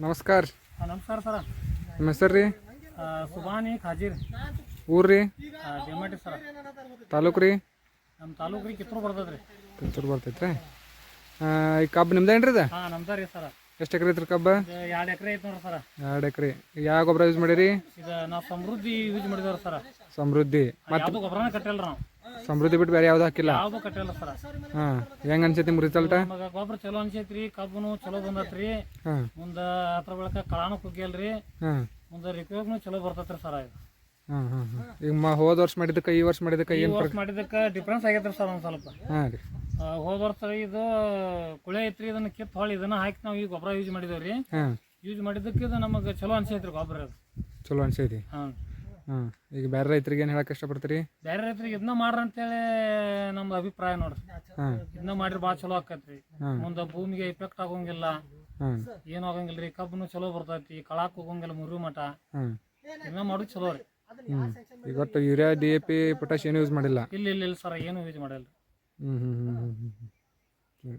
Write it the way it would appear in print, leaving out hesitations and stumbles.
ನಮಸ್ಕಾರ. ನಮಸ್ಕಾರ ಸರ. ನಿಮ್ಮ ಹೆಸರು ರೀ? ಸುಬಾನಿ ಖಾಜೀರ್. ಊರು ರೀ? ಜಮಟಿ ಸರ. ತಾಲೂಕು ರೀ? ನಮ್ಮ ತಾಲೂಕು ರೀ ಕಿತ್ತೂರು ಬರ್ತದೆ ರೀ. ಕಿತ್ತೂರು ಬರ್ತೈತೆ ರೀ. ಈ ಕಬ್ಬು ನಿಮ್ದೇನು ರೀ? ಹಾಂ ನಮ್ದು ರೀ ಸರ. ಎಷ್ಟು ಎಕರೆ ಐತ್ರಿ ಕಬ್ಬು? 2 ಎಕರೆ ಐತೆ ನೋಡ್ರಿ ಸರ. 2 ಎಕರೆ. ಯಾವ ಗೊಬ್ಬರ ಯೂಸ್ ಮಾಡಿರಿ? ಇದು ನಾವು ಸಮೃದ್ಧಿ ಯೂಸ್ ಮಾಡಿದವ್ರಿ ಸರ. ಸಮೃದ್ಧಿ ಮತ್ತು ಯಾವುದು ಗೊಬ್ಬರನ ಕಟ್ಟಿಲ್ಲ ನಾವು. ಸಮೃದ್ಧಿ ಬಿಟ್ಟು ಬೇರೆ ಯಾವ್ದು ಹಾಕಿಲ್ಲ? ಯಾವುದು ಕಟ್ಟಿಲ್ಲ ಸರ. ಹಾಂ, ಹೆಂಗೆ ಅನ್ಸೈತಿ ನಿಮ್ಗೆ ರಿಸಲ್ಟ್? ನಮಗೆ ಗೊಬ್ಬರ ಚಲೋ ಅನ್ಸೈತ್ರಿ, ಕಬ್ಬನು ಚಲೋ ಬಂದತ್ರಿ. ಹಾಂ. ಮುಂದೆ ಅದ್ರ ಬಳಕ ಕಳಾನು ಕುಗ್ಗಿಲ್ರಿ. ಹಾಂ. ಮುಂದೆ ರಿಪೇರ್ನು ಚಲೋ ಬರ್ತೈತ್ರಿ ಸರ. ಇದು ಹಾಂ ಹಾಂ ಹಾಂ. ಈಗ ಹೋದ ವರ್ಷ ಮಾಡಿದ್ದಕ್ಕೆ ಈ ವರ್ಷ ಮಾಡಿದ್ದಕ್ಕೆ ಈ ಏನು ವರ್ಷ ಮಾಡಿದ್ದಕ್ಕೆ ಡಿಫ್ರೆನ್ಸ್ ಆಗೈತ್ರಿ ಸರ್ ಒಂದು ಸ್ವಲ್ಪ. ಹಾಂ ರೀ. ಹೋದ ವರ್ಷ ಇದು ಕುಳೆ ಐತ್ರಿ, ಇದನ್ನ ಕಿತ್ತು ಹೊಳ್ಳಿ ಇದನ್ನ ಹಾಕಿ ನಾವು ಈ ಗೊಬ್ಬರ ಯೂಸ್ ಮಾಡಿದೇವ್ರಿ. ಹಾಂ. ಯೂಸ್ ಮಾಡಿದ್ದಕ್ಕೆ ಇದು ನಮಗೆ ಚಲೋ ಅನ್ಸೈತ್ರಿ ಗೊಬ್ಬರ ಅದು. ಚಲೋ ಅನ್ಸೈತಿ. ಹಾಂ. ಹಾಂ. ಈಗ ಬೇರೆ ರೈತರಿಗೆ ಏನು ಹೇಳಕ್ಕೆ ಇಷ್ಟಪಡ್ತೀರಿ? ಬೇರೆ ರೈತರಿಗೆ ಇದನ್ನ ಮಾಡ್ರಿ ಅಂತೇಳಿ ನಮ್ದು ಅಭಿಪ್ರಾಯ ನೋಡ್ರಿ. ಹಾಂ. ಇದನ್ನ ಮಾಡ್ರಿ ಭಾಳ ಚಲೋ ಆಕೈತ್ರಿ. ಹಾಂ. ಮುಂದೆ ಭೂಮಿಗೆ ಇಫೆಕ್ಟ್ ಆಗಂಗಿಲ್ಲ, ಹಾಂ. ಏನು ಆಗಂಗಿಲ್ಲ ರೀ. ಕಬ್ಬನು ಚಲೋ ಬರ್ತೈತಿ, ಕಳಾಕ್ ಹೋಗಂಗಿಲ್ಲ ಮುರು ಮಠ. ಹಾಂ. ಇದನ್ನ ಮಾಡೋದು ಚಲೋ ರೀ. ಈಗ ಒಟ್ಟು ಯೂರಿಯಾ DAP ಪೊಟ್ಯಾಶ್ ಏನು ಯೂಸ್ ಮಾಡಿಲ್ಲ? ಇಲ್ಲ ಸರ್, ಏನು ಯೂಸ್ ಮಾಡಲ್ಲ. ಹ್ಞೂ ಹ್ಞೂ ಹ್ಞೂ ಹ್ಞೂ ಹ್ಞೂ.